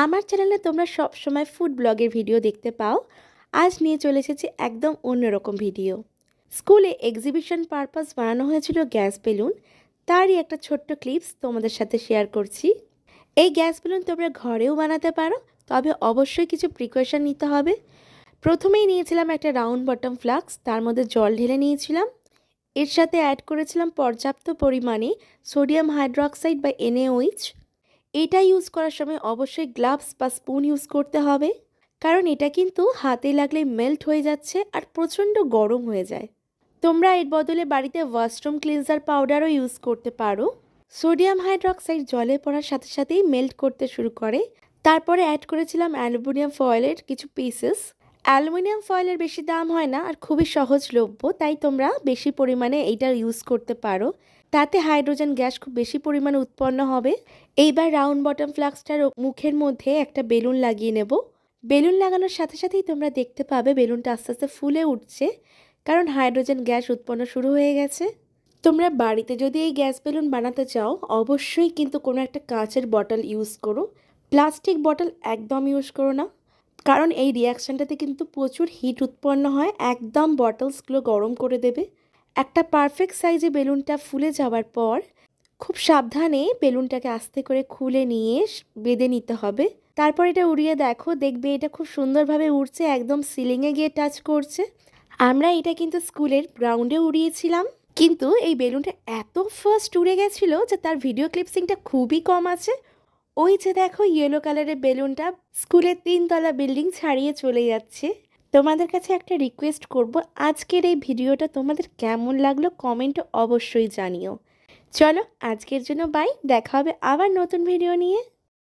আমার চ্যানেলে তোমরা সব সময় ফুড ব্লগের ভিডিও দেখতে পাও। আজ নিয়ে চলে এসেছি একদম অন্যরকম ভিডিও। স্কুলে এক্সিবিশন পারপাস বানানো হয়েছিল গ্যাস বেলুন, তারই একটা ছোট্ট ক্লিপস তোমাদের সাথে শেয়ার করছি। এই গ্যাস বেলুন তোমরা ঘরেও বানাতে পারো, তবে অবশ্যই কিছু প্রিকশন নিতে হবে। প্রথমেই নিয়েছিলাম একটা রাউন্ড বটম ফ্লাস্ক, তার মধ্যে জল ঢেলে নিয়েছিলাম। এর সাথে অ্যাড করেছিলাম পর্যাপ্ত পরিমাণে সোডিয়াম হাইড্রোক্সাইড বা NaOH। এটা ইউজ করার সময় অবশ্যই গ্লাভস বা স্পুন ইউজ করতে হবে, কারণ এটা কিন্তু হাতে লাগলে মেল্ট হয়ে যাচ্ছে আর প্রচণ্ড গরম হয়ে যায়। তোমরা এর বদলে বাড়িতে ওয়াশরুম ক্লিনজার পাউডারও ইউজ করতে পারো। সোডিয়াম হাইড্রোক্সাইড জলে পড়ার সাথে সাথেই মেল্ট করতে শুরু করে। তারপরে অ্যাড করেছিলাম অ্যালুমিনিয়াম ফয়েলের কিছু পিসেস। অ্যালুমিনিয়াম ফয়েলের বেশি দাম হয় না আর খুবই সহজলভ্য, তাই তোমরা বেশি পরিমাণে এইটা ইউজ করতে পারো। তাতে হাইড্রোজেন গ্যাস খুব বেশি পরিমাণে উৎপন্ন হবে। এইবার রাউন্ড বটম ফ্লাস্কটার মুখের মধ্যে একটা বেলুন লাগিয়ে নেব। বেলুন লাগানোর সাথে সাথেই তোমরা দেখতে পাবে বেলুনটা আস্তে আস্তে ফুলে উঠছে, কারণ হাইড্রোজেন গ্যাস উৎপন্ন শুরু হয়ে গেছে। তোমরা বাড়িতে যদি এই গ্যাস বেলুন বানাতে চাও, অবশ্যই কিন্তু কোনো একটা কাঁচের বটল ইউজ করো। প্লাস্টিক বটল একদম ইউজ করো না, কারণ এই রিয়াকশানটাতে কিন্তু প্রচুর হিট উৎপন্ন হয়, একদম বটলসগুলো গরম করে দেবে। একটা পারফেক্ট সাইজে বেলুনটা ফুলে যাওয়ার পর খুব সাবধানে বেলুনটাকে আস্তে করে খুলে নিয়ে বেঁধে নিতে হবে। তারপর এটা উড়িয়ে দেখো, দেখবে এটা খুব সুন্দরভাবে উড়ছে, একদম সিলিংয়ে গিয়ে টাচ করছে। আমরা এটা কিন্তু স্কুলের গ্রাউন্ডে উড়িয়েছিলাম, কিন্তু এই বেলুনটা এত ফাস্ট উড়ে গেছিলো যে তার ভিডিও ক্লিপসিংটা খুবই কম আছে। ওই যে দেখো ইয়েলো কালারের বেলুনটা স্কুলের 3 তলা বিল্ডিং ছাড়িয়ে চলে যাচ্ছে। তোমাদের কাছে একটা রিকোয়েস্ট করব, আজকের এই ভিডিওটা তোমাদের কেমন লাগলো কমেন্টে অবশ্যই জানিও। চলো আজকের জন্য বাই, দেখা হবে আবার নতুন ভিডিও নিয়ে।